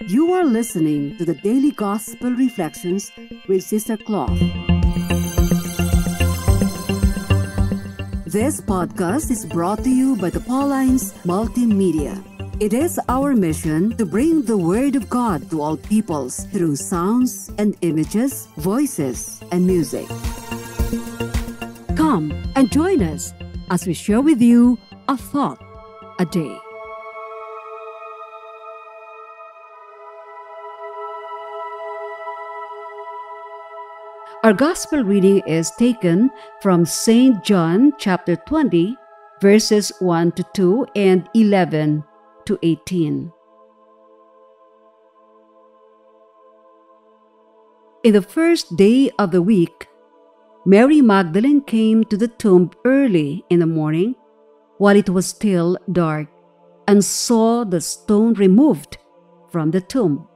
You are listening to the Daily Gospel Reflections with Sister Cloth. This podcast is brought to you by the Paulines Multimedia. It is our mission to bring the Word of God to all peoples through sounds and images, voices, and music. Come and join us as we share with you a thought a day. Our gospel reading is taken from St. John chapter 20, verses 1 to 2 and 11 to 18. In the first day of the week, Mary Magdalene came to the tomb early in the morning while it was still dark and saw the stone removed from the tomb.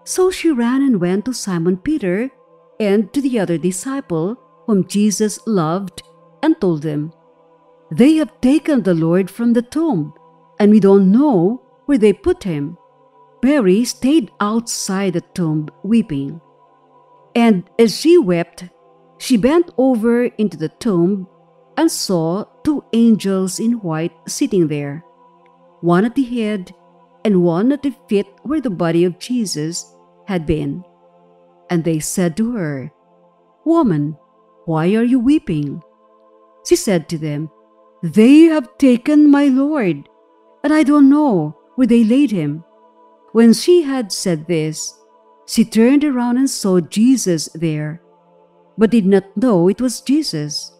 So she ran and went to Simon Peter and to the other disciple whom Jesus loved and told them, "They have taken the Lord from the tomb, and we don't know where they put him." Mary stayed outside the tomb weeping. And as she wept, she bent over into the tomb and saw two angels in white sitting there, one at the head and one at the feet where the body of Jesus had been. And they said to her, "Woman, why are you weeping?" She said to them, "They have taken my Lord, and I don't know where they laid him." When she had said this, she turned around and saw Jesus there, but did not know it was Jesus.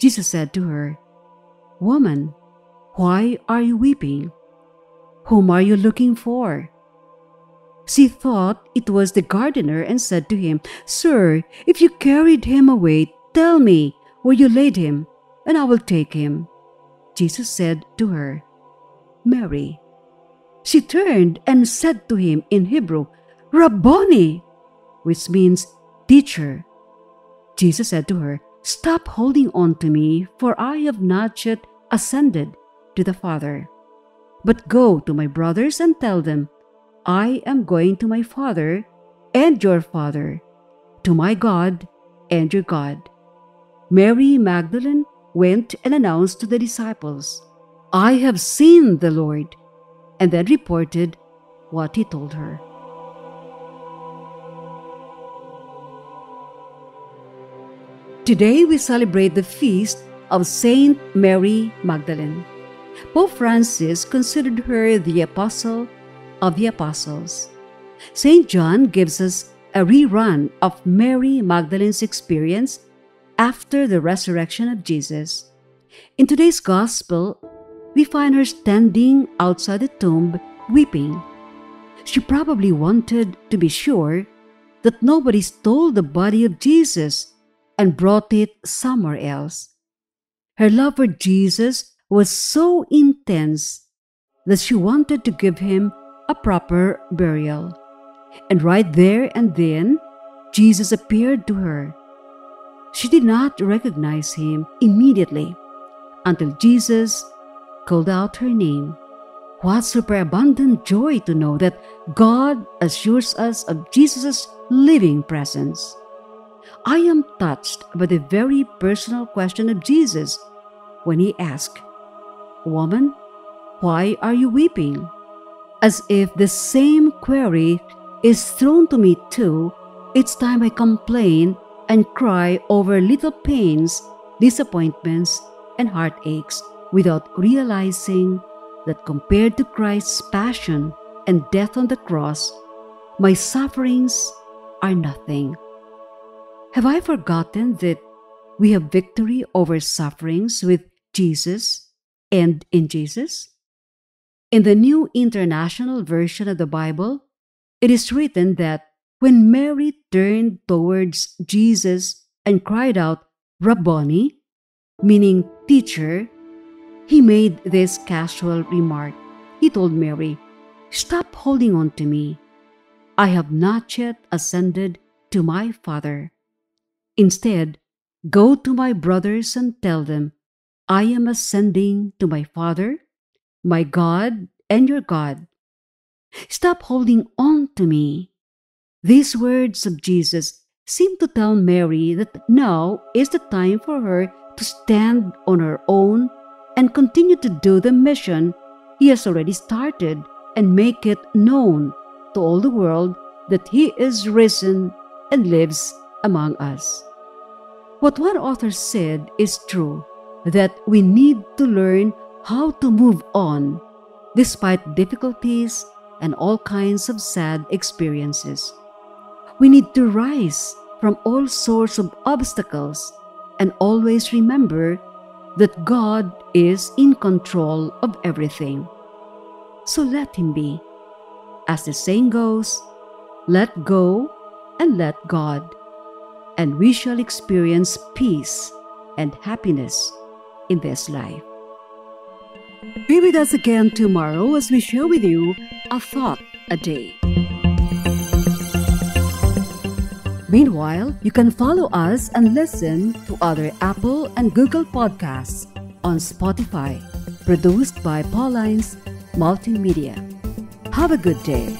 Jesus said to her, "Woman, why are you weeping? Whom are you looking for?" She thought it was the gardener and said to him, "Sir, if you carried him away, tell me where you laid him, and I will take him." Jesus said to her, "Mary." She turned and said to him in Hebrew, "Rabboni," which means teacher. Jesus said to her, "Stop holding on to me, for I have not yet ascended to the Father. But go to my brothers and tell them, I am going to my Father and your Father, to my God and your God." Mary Magdalene went and announced to the disciples, "I have seen the Lord," and then reported what he told her. Today we celebrate the feast of Saint Mary Magdalene. Pope Francis considered her the apostle of the apostles. St. John gives us a rerun of Mary Magdalene's experience after the resurrection of Jesus. In today's gospel, we find her standing outside the tomb weeping. She probably wanted to be sure that nobody stole the body of Jesus and brought it somewhere else. Her love for Jesus was so intense that she wanted to give him a proper burial. And right there and then, Jesus appeared to her. She did not recognize him immediately until Jesus called out her name. What superabundant joy to know that God assures us of Jesus' living presence. I am touched by the very personal question of Jesus when he asked, "Woman, why are you weeping?" As if the same query is thrown to me too each time I complain and cry over little pains, disappointments, and heartaches without realizing that compared to Christ's passion and death on the cross, my sufferings are nothing. Have I forgotten that we have victory over sufferings with Jesus and in Jesus? In the New International Version of the Bible, it is written that when Mary turned towards Jesus and cried out, "Rabboni," meaning teacher, he made this casual remark. He told Mary, "Stop holding on to me. I have not yet ascended to my Father. Instead, go to my brothers and tell them, I am ascending to my Father, my God, and your God." Stop holding on to me. These words of Jesus seem to tell Mary that now is the time for her to stand on her own and continue to do the mission He has already started and make it known to all the world that He is risen and lives among us. What one author said is true, that we need to learn how to move on despite difficulties and all kinds of sad experiences. We need to rise from all sorts of obstacles and always remember that God is in control of everything. So let Him be. As the saying goes, let go and let God, and we shall experience peace and happiness in this life. Be with us again tomorrow as we share with you a thought a day. Meanwhile, you can follow us and listen to other Apple and Google podcasts on Spotify, produced by Paulines Multimedia. Have a good day.